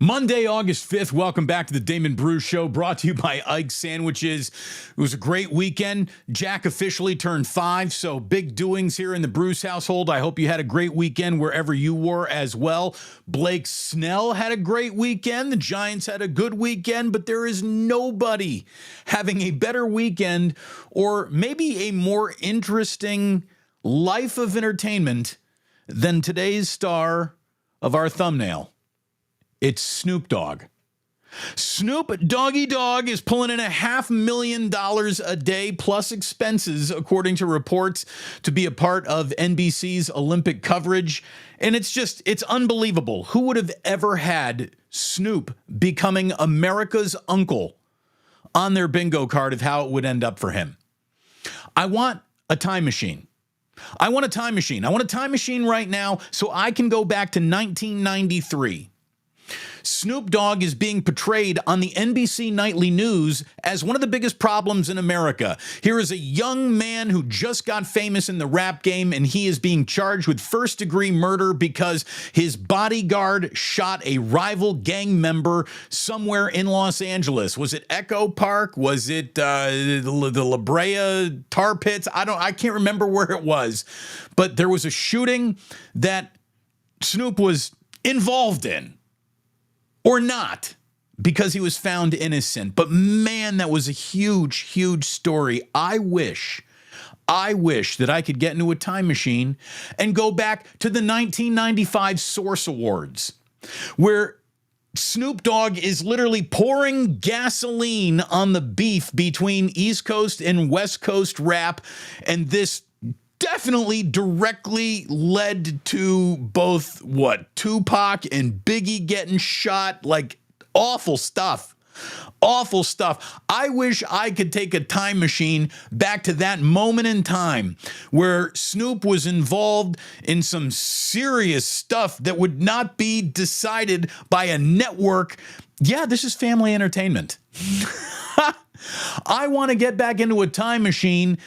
Monday, August 5th. Welcome back to the Damon Brew Show, brought to you by Ike Sandwiches. It was a great weekend. Jack officially turned 5, so big doings here in the Bruce household. I hope you had a great weekend wherever you were as well. Blake Snell had a great weekend. The Giants had a good weekend, but there is nobody having a better weekend or maybe a more interesting life of entertainment than today's star of our thumbnail. It's Snoop Dogg. Snoop Doggy Dogg is pulling in $500,000 a day plus expenses, according to reports, to be a part of NBC's Olympic coverage. And it's unbelievable. Who would have ever had Snoop becoming America's uncle on their bingo card of how it would end up for him? I want a time machine. I want a time machine right now so I can go back to 1993. Snoop Dogg is being portrayed on the NBC Nightly News as one of the biggest problems in America. Here is a young man who just got famous in the rap game, and he is being charged with first-degree murder because his bodyguard shot a rival gang member somewhere in Los Angeles. Was it Echo Park? Was it the La Brea Tar Pits? I can't remember where it was, but there was a shooting that Snoop was involved in. Or not, because he was found innocent. But man, that was a huge, huge story. I wish that I could get into a time machine and go back to the 1995 Source Awards, where Snoop Dogg is literally pouring gasoline on the beef between East Coast and West Coast rap, and this definitely directly led to both Tupac and Biggie getting shot. Like, awful stuff. I wish I could take a time machine back to that moment in time where Snoop was involved in some serious stuff that would not be decided by a network. Yeah, this is family entertainment. I want to get back into a time machine,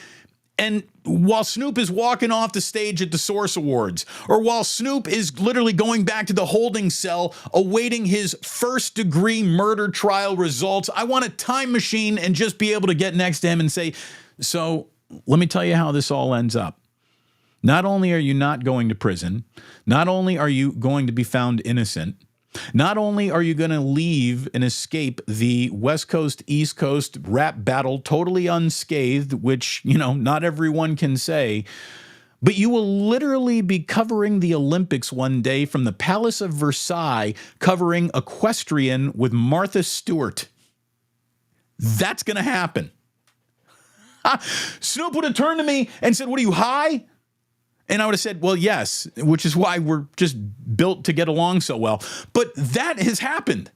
and while Snoop is walking off the stage at the Source Awards, or while Snoop is literally going back to the holding cell awaiting his first-degree murder trial results, I want a time machine and just be able to get next to him and say, so let me tell you how this all ends up. Not only are you not going to prison, not only are you going to be found innocent, not only are you going to leave and escape the West Coast, East Coast rap battle totally unscathed, which, not everyone can say, but you will literally be covering the Olympics one day from the Palace of Versailles, covering equestrian with Martha Stewart. That's going to happen. Snoop would have turned to me and said, "What are you, high?" And I would have said, well, yes, which is why we're just built to get along so well. But that has happened.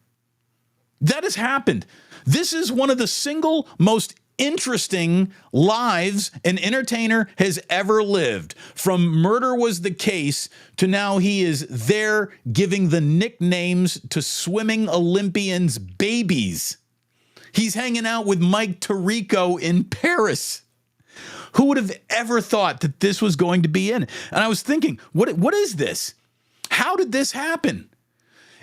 This is one of the single most interesting lives an entertainer has ever lived. From Murder Was the Case to now he is there giving the nicknames to swimming Olympians' babies. He's hanging out with Mike Tirico in Paris. Who would have ever thought that this was going to be in? And I was thinking, what is this? How did this happen?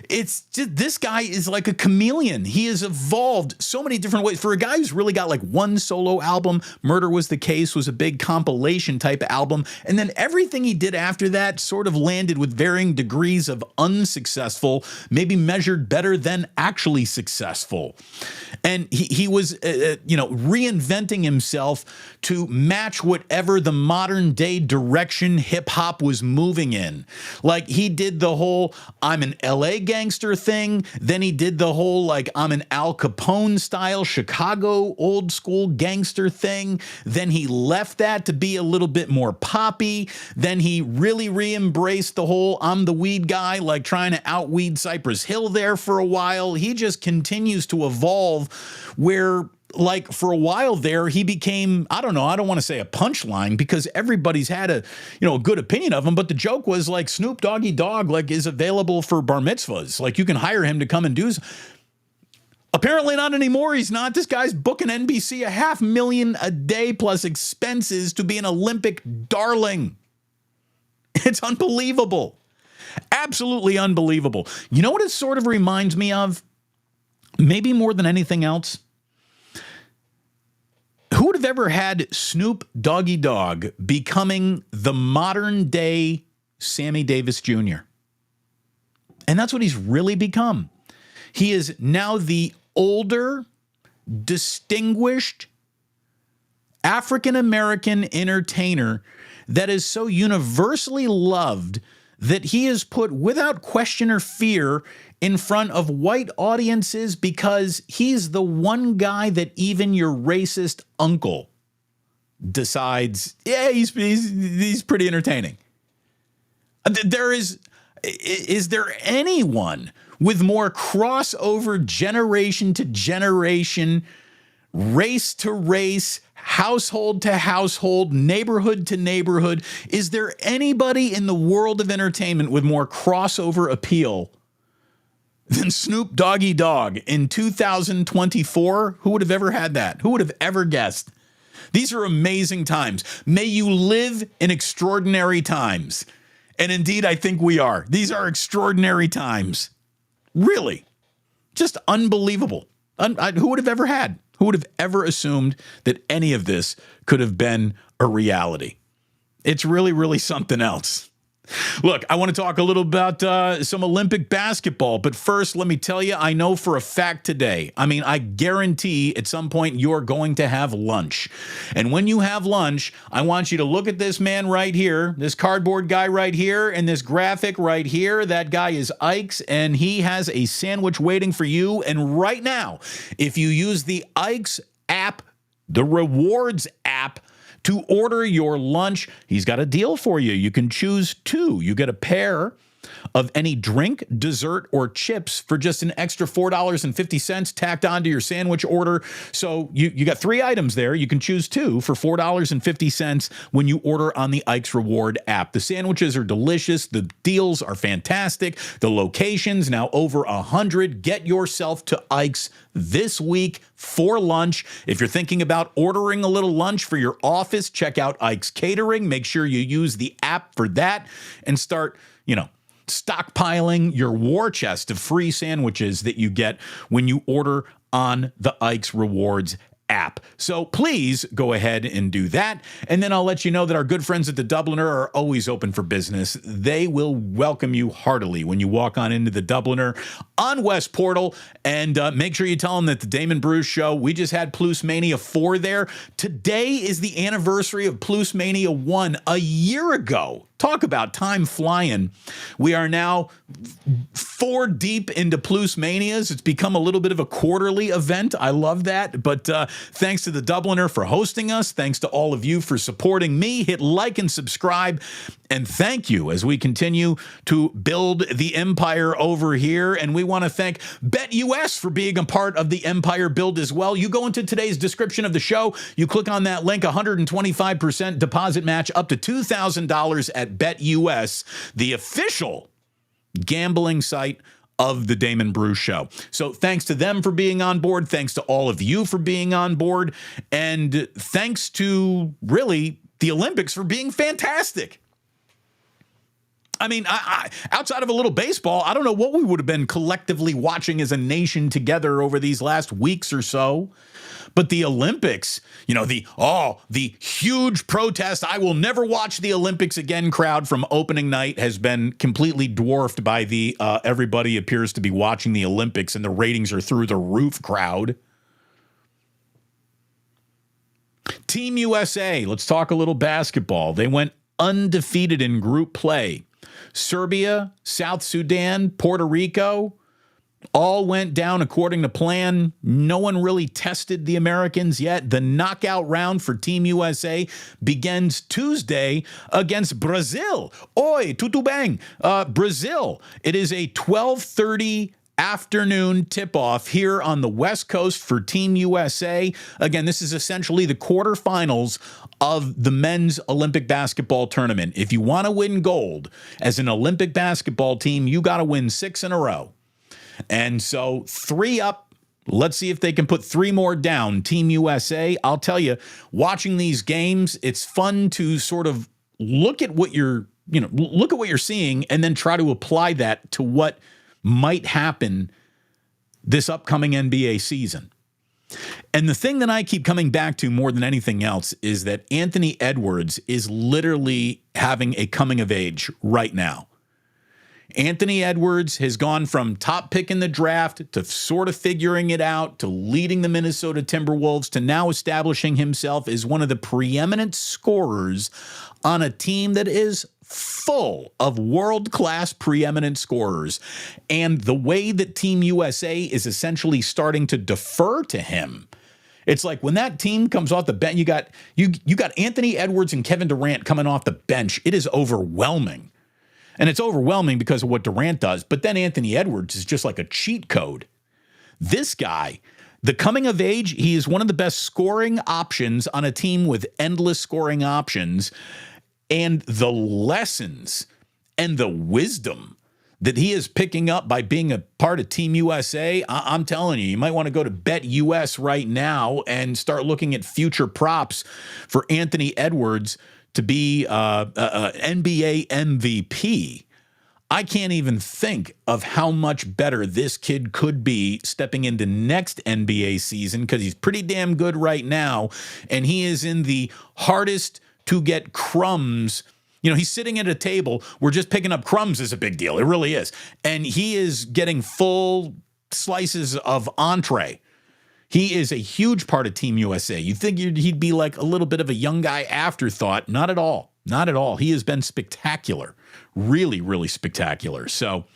It's just, this guy is like a chameleon. He has evolved so many different ways. For a guy who's really got like one solo album, Murder Was the Case was a big compilation type album. And then everything he did after that sort of landed with varying degrees of unsuccessful, maybe measured better than actually successful. And he was, reinventing himself to match whatever the modern day direction hip hop was moving in. Like, he did the whole I'm an LA gangster thing. Then he did the whole like I'm an Al Capone style Chicago old school gangster thing. Then he left that to be a little bit more poppy. Then he really re-embraced the whole I'm the weed guy, like trying to outweed Cypress Hill there for a while. He just continues to evolve where, like, for a while there, he became, I don't want to say a punchline because everybody's had a good opinion of him. But the joke was like Snoop Doggy Dogg, like, is available for bar mitzvahs. Like, you can hire him to come and do. Apparently not anymore. He's not. This guy's booking NBC $500,000 a day plus expenses to be an Olympic darling. It's unbelievable. Absolutely unbelievable. You know what it sort of reminds me of? Maybe more than anything else? Who would have ever had Snoop Dogg becoming the modern day Sammy Davis Jr.? And that's what he's really become. He is now the older, distinguished African-American entertainer that is so universally loved that he is put without question or fear in front of white audiences because he's the one guy that even your racist uncle decides, yeah, he's pretty entertaining. Is there anyone with more crossover generation to generation, race to race, household to household, neighborhood to neighborhood? Is there anybody in the world of entertainment with more crossover appeal than Snoop Dogg in 2024? Who would have ever had that? Who would have ever guessed? These are amazing times. May you live in extraordinary times. And indeed, I think we are. These are extraordinary times. Really. Just unbelievable. Who would have ever had? Who would have ever assumed that any of this could have been a reality? It's really, really something else. Look, I want to talk a little about some Olympic basketball, but first, let me tell you, I know for a fact today, I guarantee at some point you're going to have lunch. And when you have lunch, I want you to look at this man right here, this cardboard guy right here, and this graphic right here. That guy is Ike's, and he has a sandwich waiting for you. And right now, if you use the Ike's app, the rewards app, to order your lunch, he's got a deal for you. You can choose two. You get a pair of any drink, dessert, or chips for just an extra $4.50 tacked onto your sandwich order. So you got three items there. You can choose two for $4.50 when you order on the Ike's Reward app. The sandwiches are delicious. The deals are fantastic. The locations now over 100. Get yourself to Ike's this week for lunch. If you're thinking about ordering a little lunch for your office, check out Ike's Catering. Make sure you use the app for that and start, stockpiling your war chest of free sandwiches that you get when you order on the Ike's Rewards app. So please go ahead and do that. And then I'll let you know that our good friends at the Dubliner are always open for business. They will welcome you heartily when you walk on into the Dubliner on West Portal. And make sure you tell them that the Damon Bruce Show, we just had PluceMania 4 there. Today is the anniversary of PluceMania 1 a year ago. Talk about time flying. We are now 4 deep into PluceManias. It's become a little bit of a quarterly event. I love that. But thanks to the Dubliner for hosting us. Thanks to all of you for supporting me. Hit like and subscribe. And thank you as we continue to build the empire over here. And we want to thank BetUS for being a part of the empire build as well. You go into today's description of the show. You click on that link, 125% deposit match up to $2,000 at BetUS, the official gambling site of the Damon Bruce Show. So thanks to them for being on board. Thanks to all of you for being on board. And thanks to really the Olympics for being fantastic. I outside of a little baseball, I don't know what we would have been collectively watching as a nation together over these last weeks or so. But the Olympics, the huge protest, I will never watch the Olympics again crowd from opening night has been completely dwarfed by the everybody appears to be watching the Olympics and the ratings are through the roof crowd. Team USA, let's talk a little basketball. They went undefeated in group play. Serbia, South Sudan, Puerto Rico, all went down according to plan. No one really tested the Americans yet. The knockout round for Team USA begins Tuesday against Brazil. Oi, tudo bem, Brazil. It is a 12:30 afternoon tip-off here on the West Coast for Team USA. Again, this is essentially the quarterfinals of the men's Olympic basketball tournament. If you want to win gold as an Olympic basketball team, you got to win 6 in a row. And so 3 up. Let's see if they can put 3 more down. Team USA, I'll tell you, watching these games, it's fun to sort of look at what you're look at what you're seeing and then try to apply that to what might happen this upcoming NBA season. And the thing that I keep coming back to more than anything else is that Anthony Edwards is literally having a coming of age right now. Anthony Edwards has gone from top pick in the draft to sort of figuring it out to leading the Minnesota Timberwolves to now establishing himself as one of the preeminent scorers on a team that is full of world-class preeminent scorers. And the way that Team USA is essentially starting to defer to him, it's like when that team comes off the bench, you got Anthony Edwards and Kevin Durant coming off the bench. It is overwhelming. And it's overwhelming because of what Durant does. But then Anthony Edwards is just like a cheat code. This guy, the coming of age, he is one of the best scoring options on a team with endless scoring options. And the lessons and the wisdom that he is picking up by being a part of Team USA, I'm telling you, you might want to go to Bet US right now and start looking at future props for Anthony Edwards to be NBA MVP. I can't even think of how much better this kid could be stepping into next NBA season because he's pretty damn good right now, and he is in the hardest to get crumbs. He's sitting at a table where just picking up crumbs is a big deal. It really is. And he is getting full slices of entree. He is a huge part of Team USA. You think he'd be like a little bit of a young guy afterthought. Not at all. Not at all. He has been spectacular. Really, really spectacular. So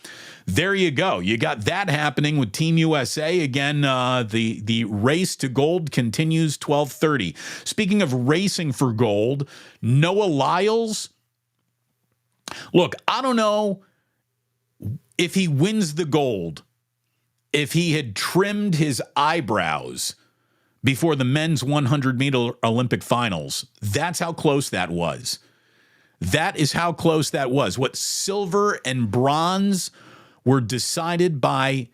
there you go. You got that happening with Team USA. Again, the race to gold continues 12:30. Speaking of racing for gold, Noah Lyles. Look, I don't know if he wins the gold if he had trimmed his eyebrows before the men's 100-meter Olympic finals. That's how close that was. That is how close that was. What silver and bronze were decided by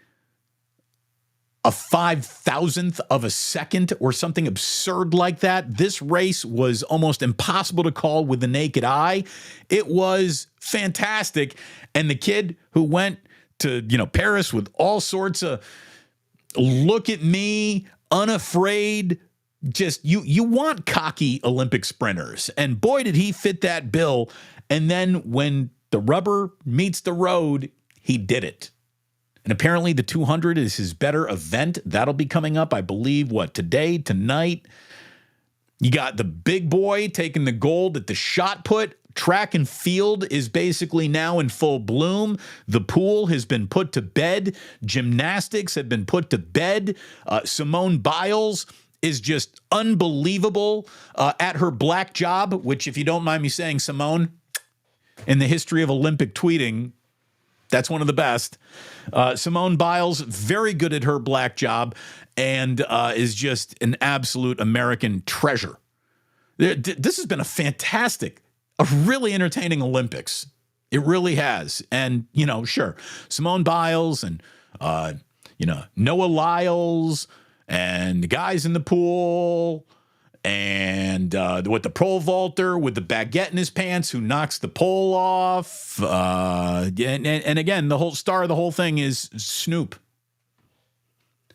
a 5,000th of a second or something absurd like that. This race was almost impossible to call with the naked eye. It was fantastic. And the kid who went to, Paris with all sorts of look at me, unafraid, just you want cocky Olympic sprinters. And boy, did he fit that bill. And then when the rubber meets the road, he did it. And apparently the 200 is his better event. That'll be coming up, I believe, today, tonight. You got the big boy taking the gold at the shot put. Track and field is basically now in full bloom. The pool has been put to bed. Gymnastics have been put to bed. Simone Biles is just unbelievable at her black job, which, if you don't mind me saying, Simone, in the history of Olympic tweeting, that's one of the best. Simone Biles, very good at her black job and is just an absolute American treasure. This has been a really entertaining Olympics. It really has. And, sure, Simone Biles and, Noah Lyles and the guys in the pool and with the pole vaulter with the baguette in his pants who knocks the pole off. And again, the whole star of the whole thing is Snoop.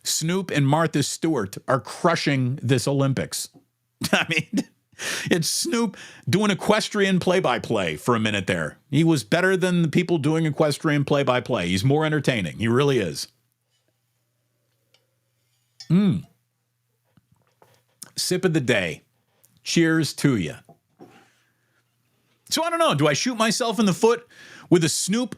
Snoop and Martha Stewart are crushing this Olympics. I mean, it's Snoop doing equestrian play-by-play for a minute there. He was better than the people doing equestrian play-by-play. He's more entertaining. He really is. Sip of the day. Cheers to you. So I don't know. Do I shoot myself in the foot with a Snoop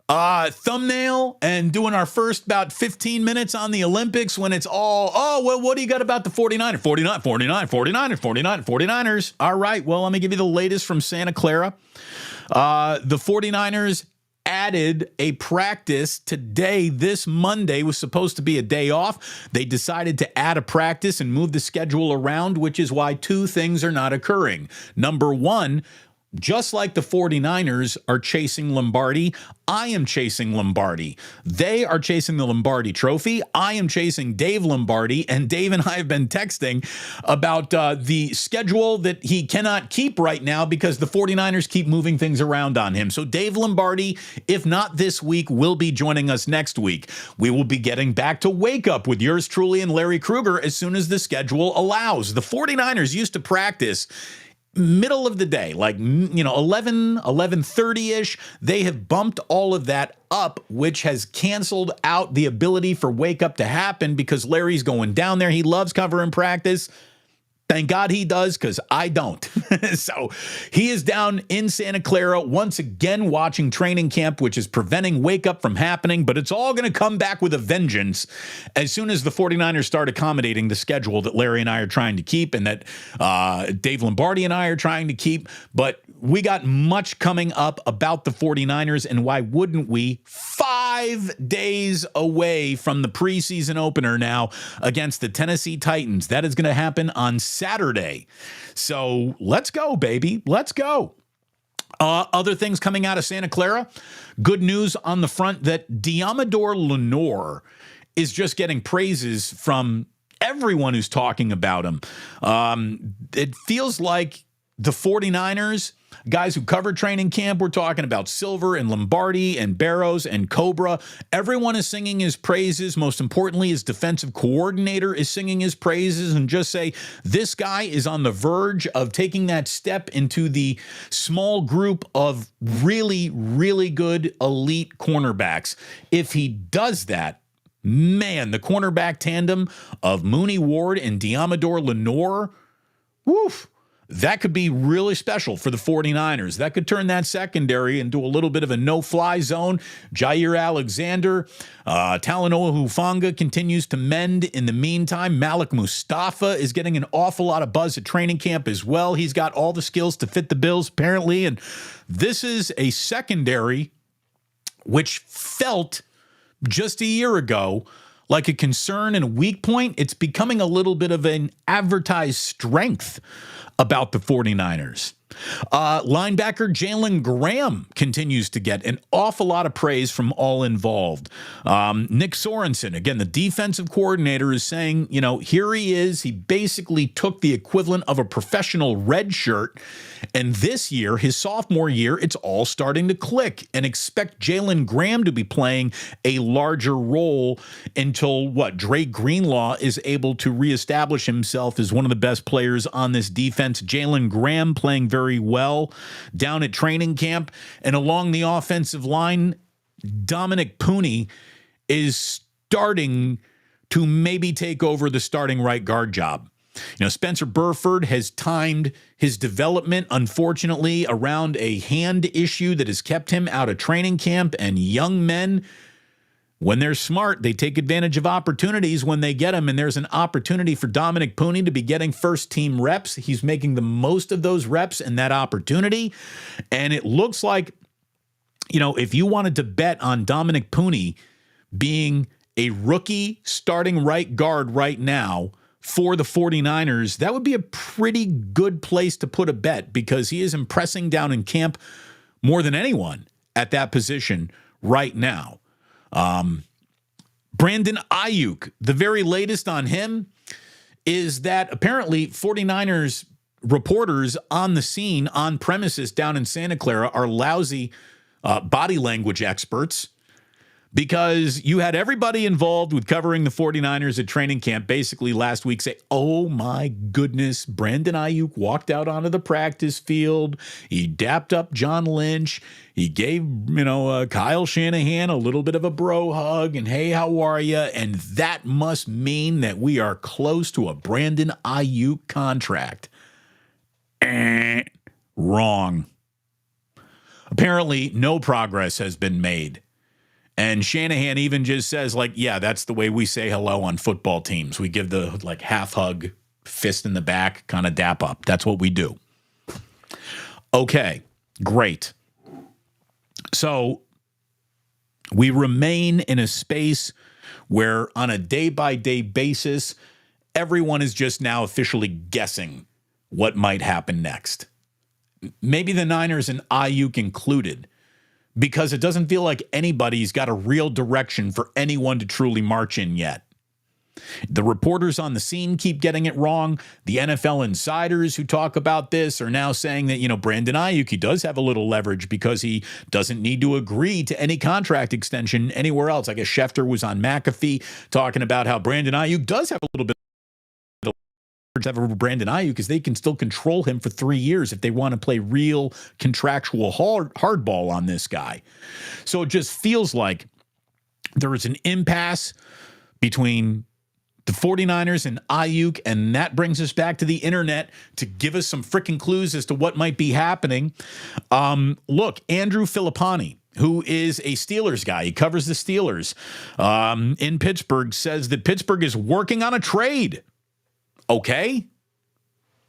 thumbnail and doing our first about 15 minutes on the Olympics when it's all, well, what do you got about the 49ers? 49ers. All right, well, let me give you the latest from Santa Clara. The 49ers added a practice today. This Monday was supposed to be a day off. They decided to add a practice and move the schedule around, which is why two things are not occurring. Number one, just like the 49ers are chasing Lombardi, I am chasing Lombardi. They are chasing the Lombardi trophy. I am chasing Dave Lombardi, and Dave and I have been texting about the schedule that he cannot keep right now because the 49ers keep moving things around on him. So Dave Lombardi, if not this week, will be joining us next week. We will be getting back to Wake Up with yours truly and Larry Krueger as soon as the schedule allows. The 49ers used to practice middle of the day, like, 11:30-ish. They have bumped all of that up, which has canceled out the ability for Wake Up to happen because Larry's going down there. He loves covering practice. Thank God he does, because I don't. So he is down in Santa Clara once again watching training camp, which is preventing Wake Up from happening. But it's all going to come back with a vengeance as soon as the 49ers start accommodating the schedule that Larry and I are trying to keep and that Dave Lombardi and I are trying to keep. But we got much coming up about the 49ers, and why wouldn't we? 5 days away from the preseason opener now against the Tennessee Titans. That is going to happen on Saturday. So let's go, baby. Let's go. Other things coming out of Santa Clara. Good news on the front that Diamador Lenore is just getting praises from everyone who's talking about him. It feels like the 49ers, guys who cover training camp, we're talking about Silver and Lombardi and Barrows and Cobra. Everyone is singing his praises. Most importantly, his defensive coordinator is singing his praises, and just say this guy is on the verge of taking that step into the small group of really, really good elite cornerbacks. If he does that, man, the cornerback tandem of Mooney Ward and Diamador Lenore, woof. That could be really special for the 49ers. That could turn that secondary into a little bit of a no-fly zone. Jair Alexander, Talanoa Hufanga continues to mend in the meantime. Malik Mustafa is getting an awful lot of buzz at training camp as well. He's got all the skills to fit the bills, apparently. And this is a secondary which felt just a year ago like a concern and a weak point. It's becoming a little bit of an advertised strength about the 49ers. Linebacker Jalen Graham continues to get an awful lot of praise from all involved. Nick Sorensen, again, the defensive coordinator, is saying, here he is. He basically took the equivalent of a professional red shirt, and this year, his sophomore year, it's all starting to click, and expect Jalen Graham to be playing a larger role until, Drake Greenlaw is able to reestablish himself as one of the best players on this defense. Jalen Graham playing very well down at training camp. And along the offensive line, Dominic Pooney is starting to maybe take over the starting right guard job. Spencer Burford has timed his development, unfortunately, around a hand issue that has kept him out of training camp. And young men, when they're smart, they take advantage of opportunities when they get them, and there's an opportunity for Dominic Pooney to be getting first-team reps. He's making the most of those reps and that opportunity, and it looks like, if you wanted to bet on Dominic Pooney being a rookie starting right guard right now for the 49ers, that would be a pretty good place to put a bet, because he is impressing down in camp more than anyone at that position right now. Brandon Aiyuk, the very latest on him is that apparently 49ers reporters on the scene, on premises down in Santa Clara, are lousy body language experts, because you had everybody involved with covering the 49ers at training camp basically last week say, oh my goodness, Brandon Aiyuk walked out onto the practice field. He dapped up John Lynch. He gave, Kyle Shanahan a little bit of a bro hug and, hey, how are you? And that must mean that we are close to a Brandon Aiyuk contract. Wrong. Apparently, no progress has been made. And Shanahan even just says, yeah, that's the way we say hello on football teams. We give the half hug, fist in the back, kind of dap up. That's what we do. Okay, great. So we remain in a space where on a day-by-day basis, everyone is just now officially guessing what might happen next. maybe the Niners and Aiyuk included, because it doesn't feel like anybody's got a real direction for anyone to truly march in yet. The reporters on the scene keep getting it wrong. The NFL insiders who talk about this are now saying that, Brandon Aiyuk, he does have a little leverage because he doesn't need to agree to any contract extension anywhere else. I guess Schefter was on McAfee talking about how Brandon Aiyuk does have a little bit of leverage over Brandon Aiyuk because they can still control him for 3 years if they want to play real contractual hardball on this guy. So it just feels like there is an impasse between the 49ers and Aiyuk, and that brings us back to the internet to give us some freaking clues as to what might be happening. Look, Andrew Filippani, who is a Steelers guy, he covers the Steelers in Pittsburgh, says that Pittsburgh is working on a trade. Okay.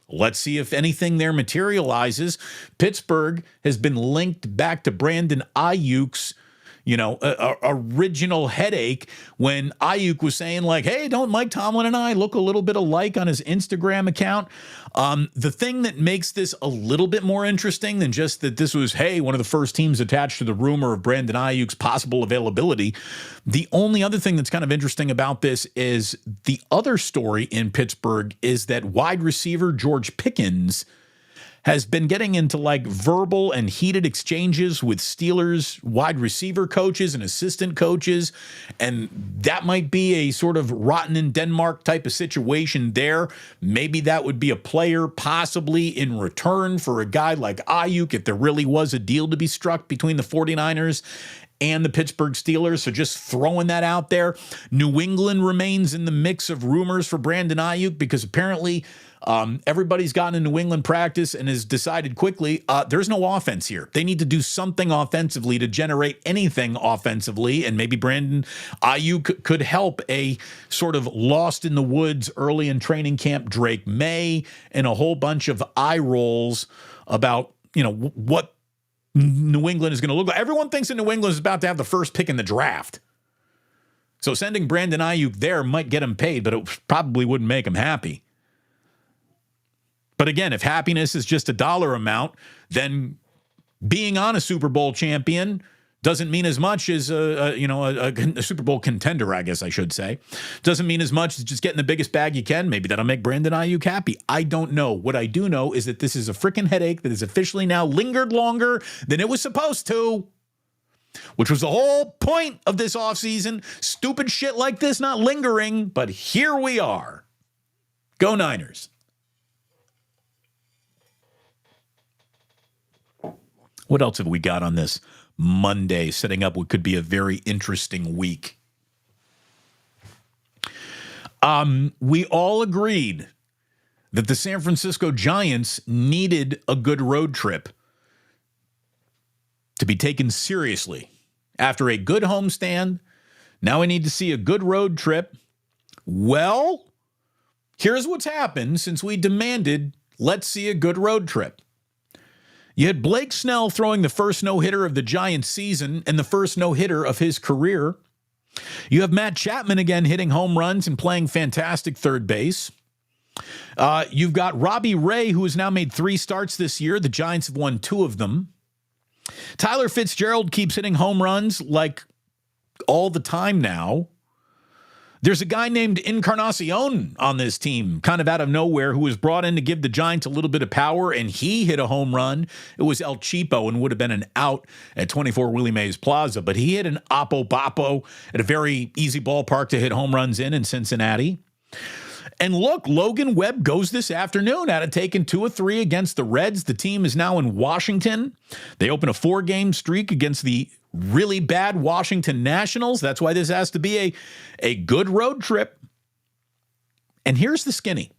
Let's see if anything there materializes. Pittsburgh has been linked back to Brandon Aiyuk's original headache when Aiyuk was saying like, hey, don't Mike Tomlin and I look a little bit alike on his Instagram account? The thing that makes this a little bit more interesting than just that this was, hey, one of the first teams attached to the rumor of Brandon Aiyuk's possible availability. The only other thing that's kind of interesting about this is the other story in Pittsburgh is that wide receiver George Pickens has been getting into like verbal and heated exchanges with Steelers wide receiver coaches and assistant coaches. And that might be a sort of rotten in Denmark type of situation there. Maybe that would be a player possibly in return for a guy like Aiyuk if there really was a deal to be struck between the 49ers and the Pittsburgh Steelers. So just throwing that out there. New England remains in the mix of rumors for Brandon Aiyuk because apparently everybody's gotten in New England practice and has decided quickly there's no offense here. They need to do something offensively to generate anything offensively, and maybe Brandon Aiyuk could help a sort of lost in the woods early in training camp Drake May and a whole bunch of eye rolls about, what New England is going to look like. Everyone thinks that New England is about to have the first pick in the draft. So sending Brandon Aiyuk there might get him paid, but it probably wouldn't make him happy. But again, if happiness is just a dollar amount, then being on a Super Bowl champion doesn't mean as much as a Super Bowl contender, I guess I should say. Doesn't mean as much as just getting the biggest bag you can. Maybe that'll make Brandon Aiyuk happy. I don't know. What I do know is that this is a freaking headache that has officially now lingered longer than it was supposed to, which was the whole point of this offseason. Stupid shit like this not lingering, but here we are. Go Niners. What else have we got on this Monday, setting up what could be a very interesting week? We all agreed that the San Francisco Giants needed a good road trip to be taken seriously. After a good homestand, now we need to see a good road trip. Well, here's what's happened since we demanded, let's see a good road trip. You had Blake Snell throwing the first no-hitter of the Giants season and the first no-hitter of his career. You have Matt Chapman again hitting home runs and playing fantastic third base. You've got Robbie Ray, who has now made 3 starts this year. The Giants have won 2 of them. Tyler Fitzgerald keeps hitting home runs like all the time now. There's a guy named Encarnacion on this team, kind of out of nowhere, who was brought in to give the Giants a little bit of power, and he hit a home run. It was El Cheapo and would have been an out at 24 Willie Mays Plaza, but he hit an Oppo-Boppo at a very easy ballpark to hit home runs in Cincinnati. And look, Logan Webb goes this afternoon out of taking 2 of 3 against the Reds. The team is now in Washington. They open a 4-game streak against the really bad Washington Nationals. That's why this has to be a good road trip. And here's the skinny.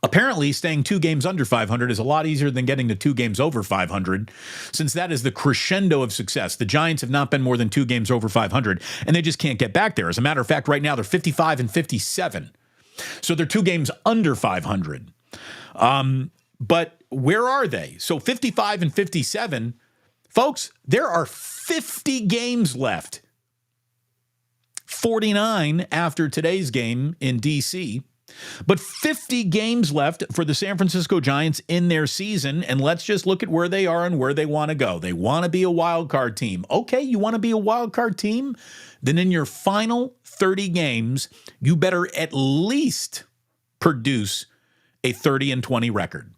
Apparently, staying 2 games under 500 is a lot easier than getting to 2 games over 500, since that is the crescendo of success. The Giants have not been more than 2 games over 500, and they just can't get back there. As a matter of fact, right now, they're 55 and 57. So they're 2 games under 500. But where are they? So 55 and 57, folks, there are 50 games left. 49 after today's game in D.C., But 50 games left for the San Francisco Giants in their season, and let's just look at where they are and where they want to go. They want to be a wild card team. Okay, you want to be a wild card team? Then in your final 30 games, you better at least produce a 30-20 record.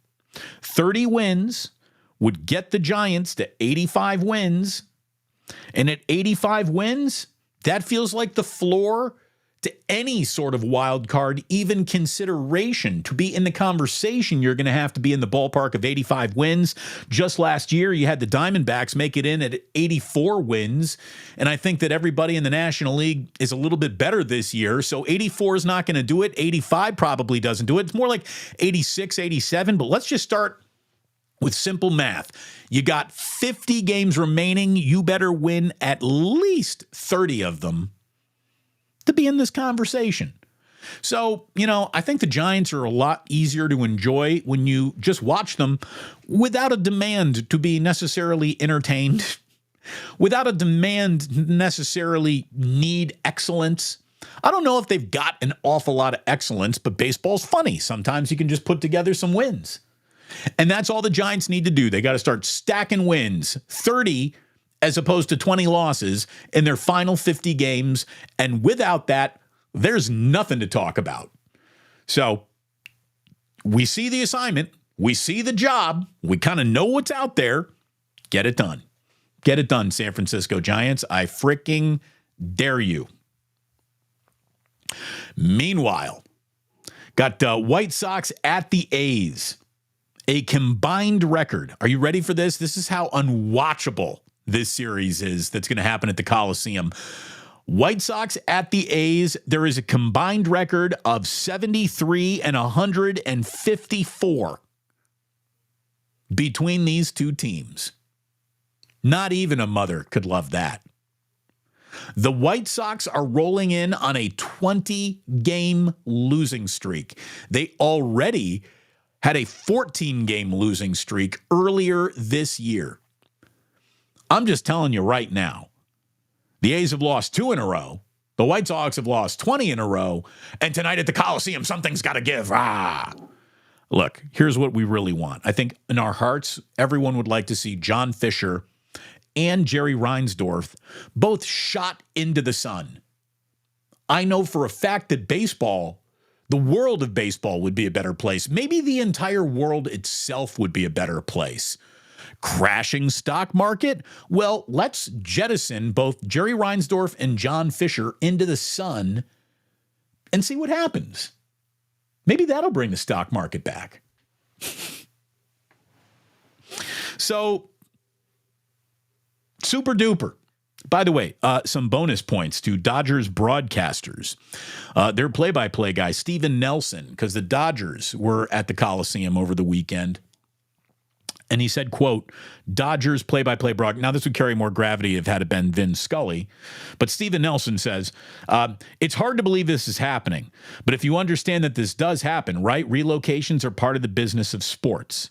30 wins would get the Giants to 85 wins, and at 85 wins, that feels like the floor to any sort of wild card, even consideration. To be in the conversation, you're going to have to be in the ballpark of 85 wins. Just last year, you had the Diamondbacks make it in at 84 wins, and I think that everybody in the National League is a little bit better this year, so 84 is not going to do it. 85 probably doesn't do it. It's more like 86, 87, but let's just start with simple math. You got 50 games remaining. You better win at least 30 of them to be in this conversation. So, I think the Giants are a lot easier to enjoy when you just watch them without a demand to be necessarily entertained, without a demand necessarily need excellence. I don't know if they've got an awful lot of excellence, but baseball's funny. Sometimes you can just put together some wins. And that's all the Giants need to do. They got to start stacking wins, 30 as opposed to 20 losses in their final 50 games. And without that, there's nothing to talk about. So we see the assignment. We see the job. We kind of know what's out there. Get it done. Get it done, San Francisco Giants. I freaking dare you. Meanwhile, got White Sox at the A's. A combined record. Are you ready for this? This is how unwatchable this series is that's going to happen at the Coliseum. White Sox at the A's, there is a combined record of 73 and 154 between these two teams. Not even a mother could love that. The White Sox are rolling in on a 20-game losing streak. They already had a 14-game losing streak earlier this year. I'm just telling you right now, the A's have lost 2 in a row. The White Sox have lost 20 in a row. And tonight at the Coliseum, something's got to give. Look, here's what we really want. I think in our hearts, everyone would like to see John Fisher and Jerry Reinsdorf both shot into the sun. I know for a fact that baseball, the world of baseball, would be a better place. Maybe the entire world itself would be a better place. Crashing stock market? Well, let's jettison both Jerry Reinsdorf and John Fisher into the sun and see what happens. Maybe that'll bring the stock market back. So, super duper. By the way, some bonus points to Dodgers broadcasters. Their play-by-play guy, Steven Nelson, because the Dodgers were at the Coliseum over the weekend. And he said, quote, Dodgers play-by-play broadcast. Now, this would carry more gravity if had it been Vin Scully. But Steven Nelson says, it's hard to believe this is happening. But if you understand that this does happen, right? Relocations are part of the business of sports.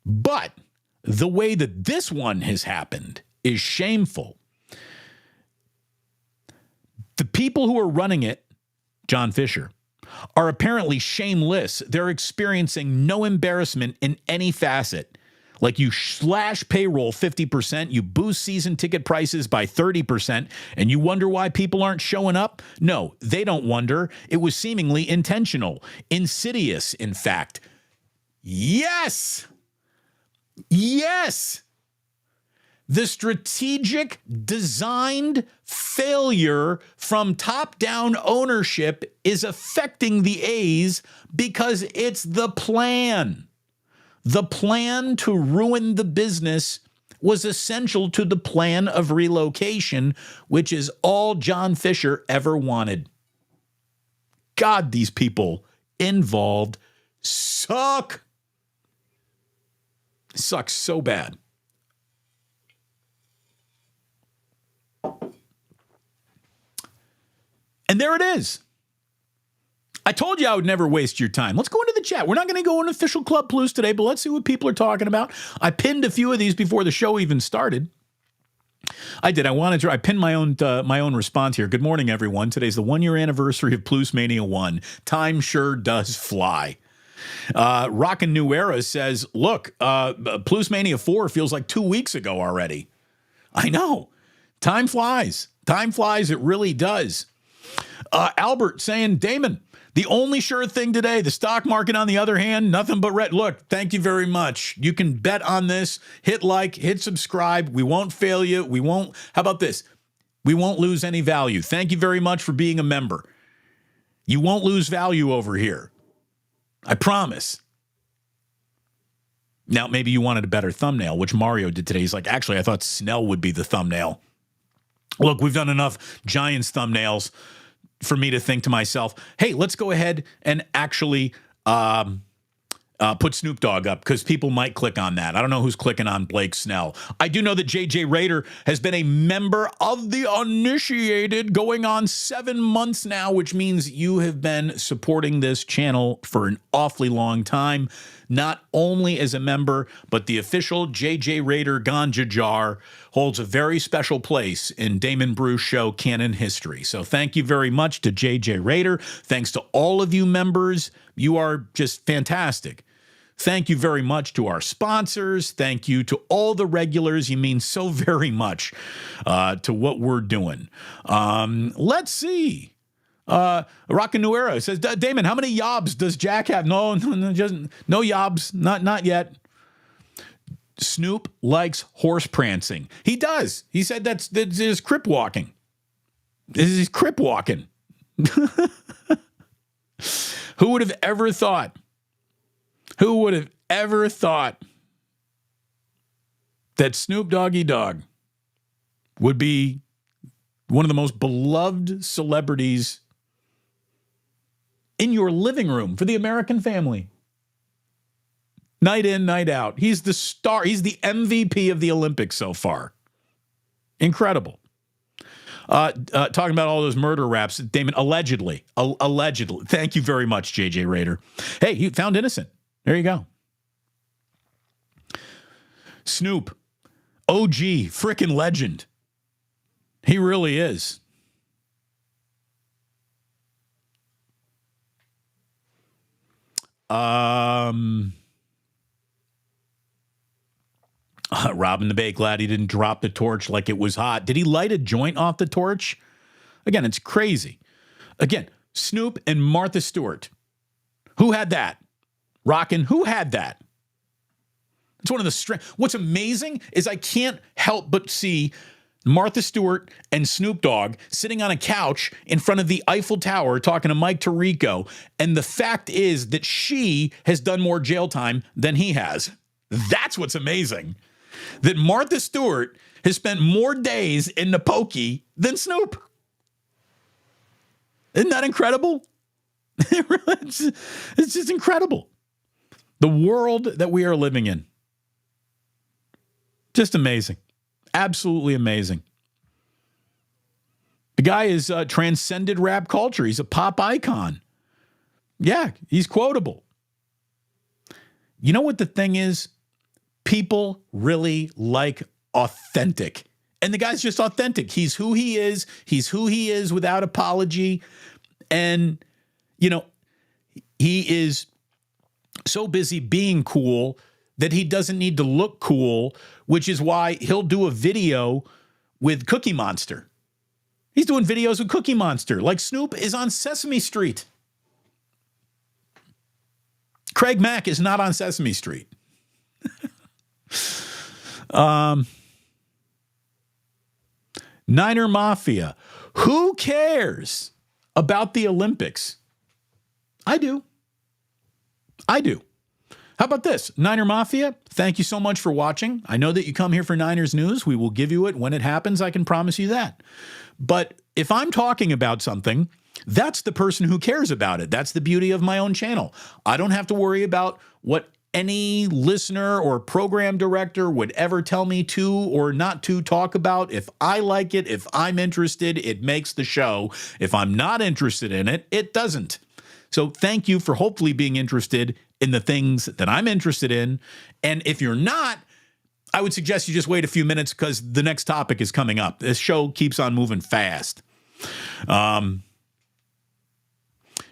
But the way that this one has happened is shameful. The people who are running it, John Fisher, are apparently shameless. They're experiencing no embarrassment in any facet. Like you slash payroll 50%, you boost season ticket prices by 30%, and you wonder why people aren't showing up? No, they don't wonder. It was seemingly intentional, insidious, in fact. Yes! Yes! The strategic designed failure from top-down ownership is affecting the A's because it's the plan. The plan to ruin the business was essential to the plan of relocation, which is all John Fisher ever wanted. God, these people involved suck. Sucks so bad. And there it is. I told you I would never waste your time. Let's go into the chat. We're not going to go on official Club Plus today, but let's see what people are talking about. I pinned a few of these before the show even started. I did. I pinned my own response here. Good morning, everyone. Today's the 1 year anniversary of PluceMania 1. Time sure does fly. Rockin' New Era says, look, PluceMania 4 feels like 2 weeks ago already. I know. Time flies. Time flies. It really does. Albert saying, Damon, the only sure thing today, the stock market, on the other hand, nothing but red. Look, thank you very much. You can bet on this. Hit like, hit subscribe. We won't fail you. We won't. How about this? We won't lose any value. Thank you very much for being a member. You won't lose value over here. I promise. Now, maybe you wanted a better thumbnail, which Mario did today. He's like, actually, I thought Snell would be the thumbnail. Look, we've done enough Giants thumbnails for me to think to myself, hey, let's go ahead and actually put Snoop Dogg up, because people might click on that. I don't know who's clicking on Blake Snell. I do know that JJ Rader has been a member of the Initiated going on 7 months now, which means you have been supporting this channel for an awfully long time. Not only as a member, but the official JJ Rader Ganja Jar holds a very special place in Damon Bruce Show canon history. So thank you very much to JJ Rader. Thanks to all of you members. You are just fantastic. Thank you very much to our sponsors. Thank you to all the regulars. You mean so very much to what we're doing. Let's see. Rockin' New Era says, Damon, how many yobs does Jack have? No, no yobs. Not yet. Snoop likes horse prancing. He does. He said that's his crip walking. This is his crip walking. Who would have ever thought? Who would have ever thought that Snoop Doggy Dogg would be one of the most beloved celebrities in your living room for the American family? Night in, night out. He's the star. He's the MVP of the Olympics so far. Incredible. Talking about all those murder raps, Damon, allegedly. Thank you very much, JJ Rader. Hey, you found innocent. There you go. Snoop, OG, frickin' legend. He really is. Robin the Bay, glad he didn't drop the torch like it was hot. Did he light a joint off the torch? Again, it's crazy. Again, Snoop and Martha Stewart. Who had that? Rockin', who had that? It's one of the what's amazing is I can't help but see Martha Stewart and Snoop Dogg sitting on a couch in front of the Eiffel Tower talking to Mike Tirico, and the fact is that she has done more jail time than he has. That's what's amazing. That Martha Stewart has spent more days in the pokey than Snoop. Isn't that incredible? It's just incredible. The world that we are living in. Just amazing. Absolutely amazing. The guy has transcended rap culture. He's a pop icon. Yeah, he's quotable. You know what the thing is? People really like authentic. And the guy's just authentic. He's who he is. He's who he is without apology. And, you know, he is so busy being cool that he doesn't need to look cool, which is why he'll do a video with Cookie Monster. He's doing videos with Cookie Monster, like Snoop is on Sesame Street. Craig Mack is not on Sesame Street. Niner Mafia. Who cares about the Olympics? I do. How about this? Niner Mafia, thank you so much for watching. I know that you come here for Niners news. We will give you it when it happens. I can promise you that. But if I'm talking about something, that's the person who cares about it. That's the beauty of my own channel. I don't have to worry about what any listener or program director would ever tell me to or not to talk about. If I like it, if I'm interested, it makes the show. If I'm not interested in it, it doesn't. So thank you for hopefully being interested in the things that I'm interested in. And if you're not, I would suggest you just wait a few minutes because the next topic is coming up. This show keeps on moving fast.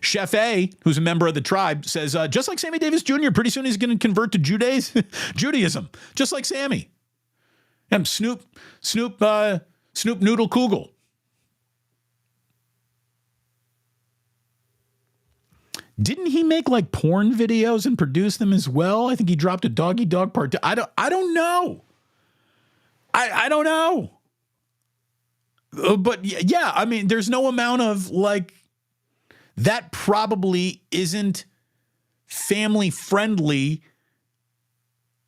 Chef A, who's a member of the tribe, says, just like Sammy Davis Jr., pretty soon he's going to convert to Judaism, just like Sammy. And Snoop Noodle Kugel. Didn't he make like porn videos and produce them as well? I think he dropped a Doggy Dog Part 2. I don't know. I don't know. But yeah, I mean, there's no amount of like, that probably isn't family friendly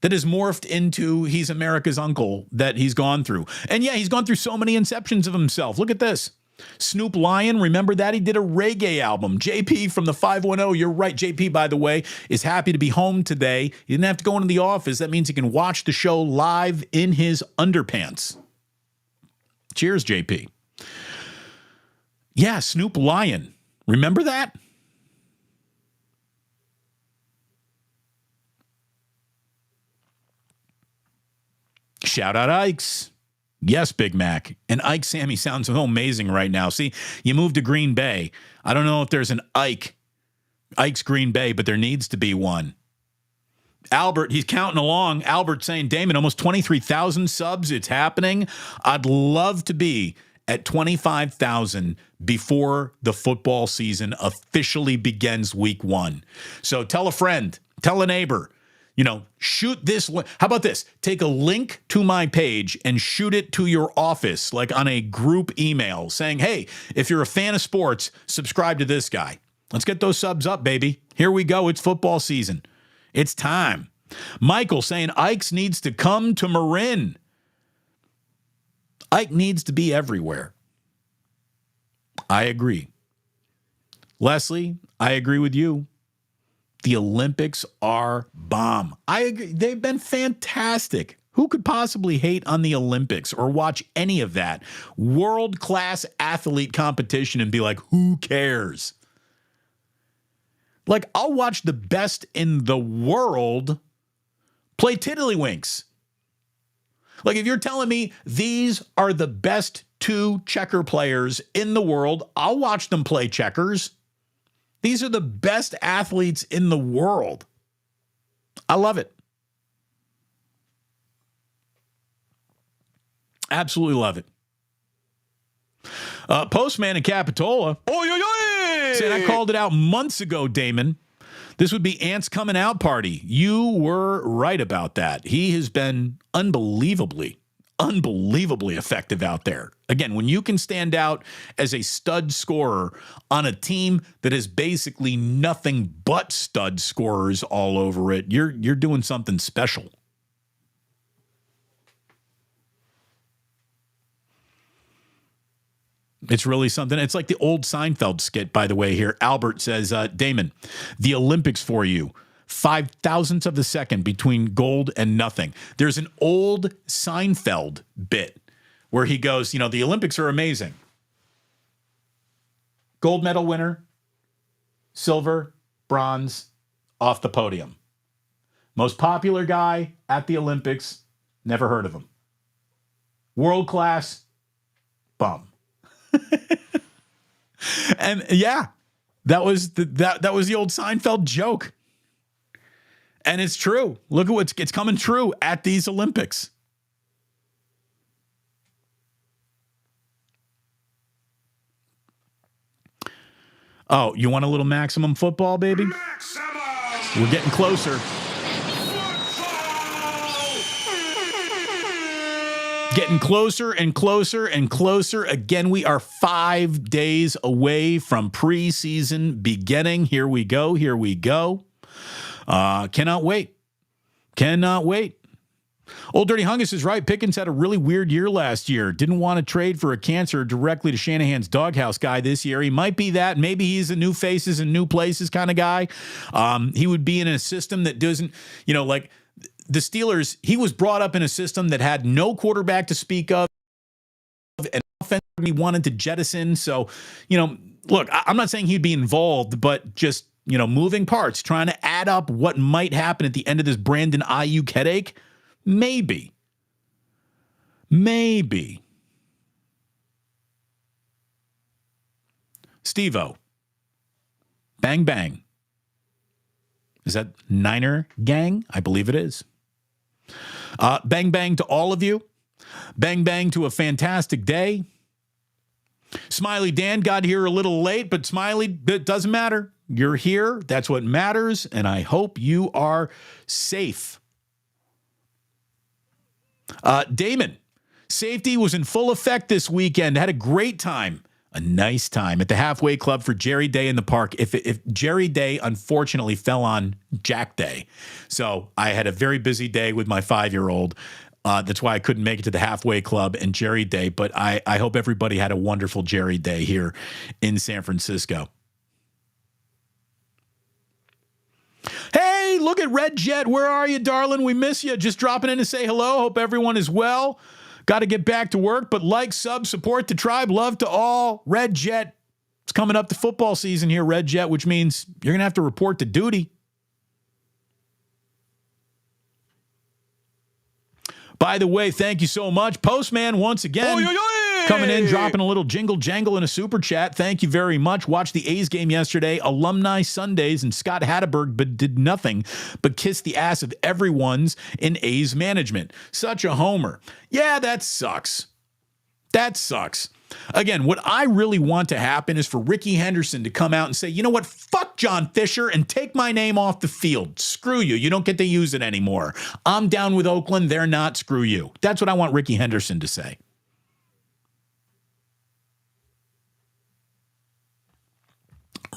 that is morphed into he's America's uncle that he's gone through. And yeah, he's gone through so many inceptions of himself. Look at this. Snoop Lion, remember that? He did a reggae album. JP from the 510, you're right. JP, by the way, is happy to be home today. He didn't have to go into the office. That means he can watch the show live in his underpants. Cheers, JP. Yeah, Snoop Lion. Remember that? Shout out Ikes. Yes, Big Mac. And Ike Sammy sounds so amazing right now. See, you moved to Green Bay. I don't know if there's an Ike's Green Bay, but there needs to be one. Albert, he's counting along. Albert saying, Damon, almost 23,000 subs. It's happening. I'd love to be at 25,000 before the football season officially begins week 1. So tell a friend, tell a neighbor, shoot this. How about this? Take a link to my page and shoot it to your office, like on a group email saying, hey, if you're a fan of sports, subscribe to this guy. Let's get those subs up, baby. Here we go. It's football season. It's time. Michael saying Ike's needs to come to Marin. Ike needs to be everywhere. I agree. Leslie, I agree with you. The Olympics are bomb. I agree. They've been fantastic. Who could possibly hate on the Olympics or watch any of that world-class athlete competition and be like, who cares? Like, I'll watch the best in the world play tiddlywinks. Like, if you're telling me these are the best 2 checker players in the world, I'll watch them play checkers. These are the best athletes in the world. I love it. Absolutely love it. Postman in Capitola. Said I called it out months ago, Damon. This would be Ant's coming out party. You were right about that. He has been unbelievably effective out there. Again, when you can stand out as a stud scorer on a team that is basically nothing but stud scorers all over it, you're doing something special. It's really something. It's like the old Seinfeld skit, by the way, here. Albert says, Damon, the Olympics for you. 5,000ths of a second between gold and nothing. There's an old Seinfeld bit where he goes, the Olympics are amazing. Gold medal winner, silver, bronze, off the podium. Most popular guy at the Olympics, never heard of him. World class, bum. And yeah, that was the old Seinfeld joke. And it's true. Look at it's coming true at these Olympics. Oh, you want a little maximum football, baby? Maximum! We're getting closer. Getting closer and closer and closer. Again, we are 5 days away from preseason beginning. Here we go. Here we go. Cannot wait. Cannot wait. Old Dirty Hungus is right. Pickens had a really weird year last year. Didn't want to trade for a cancer directly to Shanahan's doghouse guy this year. He might be that. Maybe he's a new faces and new places kind of guy. He would be in a system that doesn't, like the Steelers, he was brought up in a system that had no quarterback to speak of, and offense he wanted to jettison. So, look, I'm not saying he'd be involved, but just, moving parts, trying to add up what might happen at the end of this Brandon Aiyuk headache. Maybe. Maybe. Steve-O. Bang Bang. Is that Niner Gang? I believe it is. Bang Bang to all of you. Bang Bang to a fantastic day. Smiley Dan got here a little late, but Smiley, it doesn't matter. You're here. That's what matters, and I hope you are safe. Damon, safety was in full effect this weekend. Had a great time. A nice time at the Halfway Club for Jerry Day in the park. If Jerry Day unfortunately fell on Jack Day. So I had a very busy day with my 5-year-old. That's why I couldn't make it to the Halfway Club and Jerry Day. But I hope everybody had a wonderful Jerry Day here in San Francisco. Hey, look at Red Jet. Where are you, darling? We miss you. Just dropping in to say hello. Hope everyone is well. Got to get back to work, but like, sub, support the tribe. Love to all. Red Jet. It's coming up to football season here, Red Jet, which means you're going to have to report to duty. By the way, thank you so much. Postman, once again, coming in, dropping a little jingle jangle in a super chat. Thank you very much. Watched the A's game yesterday, Alumni Sundays, and Scott Hatteberg but did nothing but kiss the ass of everyone's in A's management. Such a homer. Yeah, that sucks. That sucks. Again, what I really want to happen is for Ricky Henderson to come out and say, you know what, fuck John Fisher and take my name off the field. Screw you. You don't get to use it anymore. I'm down with Oakland. They're not. Screw you. That's what I want Ricky Henderson to say.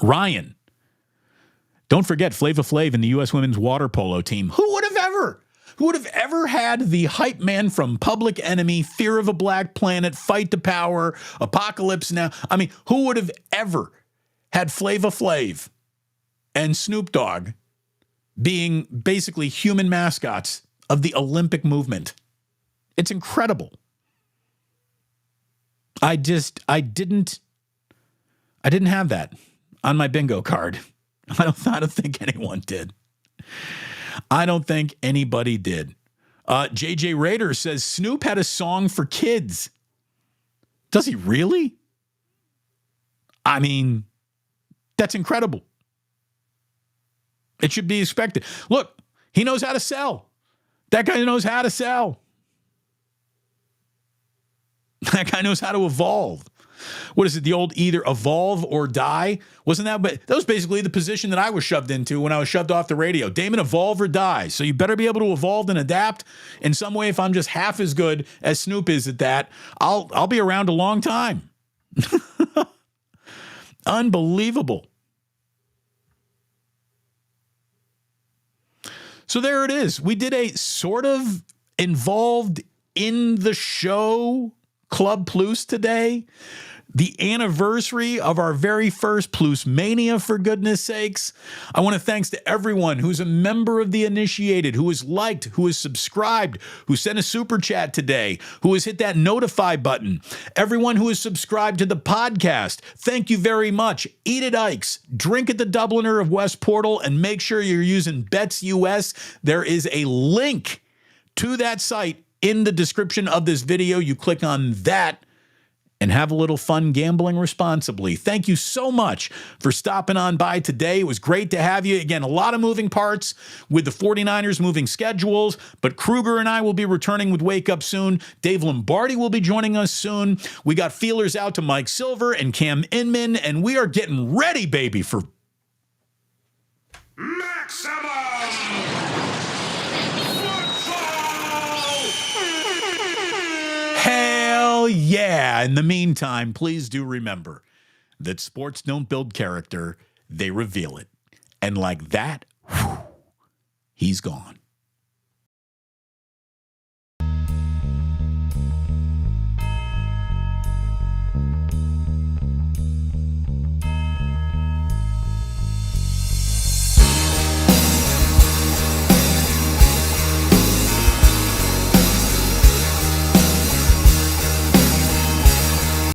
Ryan, don't forget Flava Flav and the U.S. women's water polo team. Who would have ever had the hype man from Public Enemy, Fear of a Black Planet, Fight the Power, Apocalypse Now? I mean, who would have ever had Flava Flav and Snoop Dogg being basically human mascots of the Olympic movement? It's incredible. I didn't have that on my bingo card. I don't think anyone did. I don't think anybody did. JJ Rader says Snoop had a song for kids. Does he really? I mean, that's incredible. It should be expected. Look, he knows how to sell. That guy knows how to sell. That guy knows how to evolve. What is it? The old either evolve or die? Wasn't that? But that was basically the position that I was shoved into when I was shoved off the radio. Damon, evolve or die. So you better be able to evolve and adapt in some way. If I'm just half as good as Snoop is at that, I'll be around a long time. Unbelievable. So there it is. We did a sort of involved in the show Club Plus today. The anniversary of our very first PluceMania, for goodness sakes. I want to thanks to everyone who's a member of the Initiated, who has liked, who has subscribed, who sent a super chat today, who has hit that notify button. Everyone who has subscribed to the podcast, thank you very much. Eat at Ike's, drink at the Dubliner of West Portal, and make sure you're using Bets US. There is a link to that site in the description of this video. You click on that and have a little fun gambling responsibly. Thank you so much for stopping on by today. It was great to have you. Again, a lot of moving parts with the 49ers moving schedules, but Kruger and I will be returning with Wake Up soon. Dave Lombardi will be joining us soon. We got feelers out to Mike Silver and Cam Inman, and we are getting ready, baby, for Maximum Hell yeah. In the meantime, please do remember that sports don't build character, they reveal it. And like that, he's gone.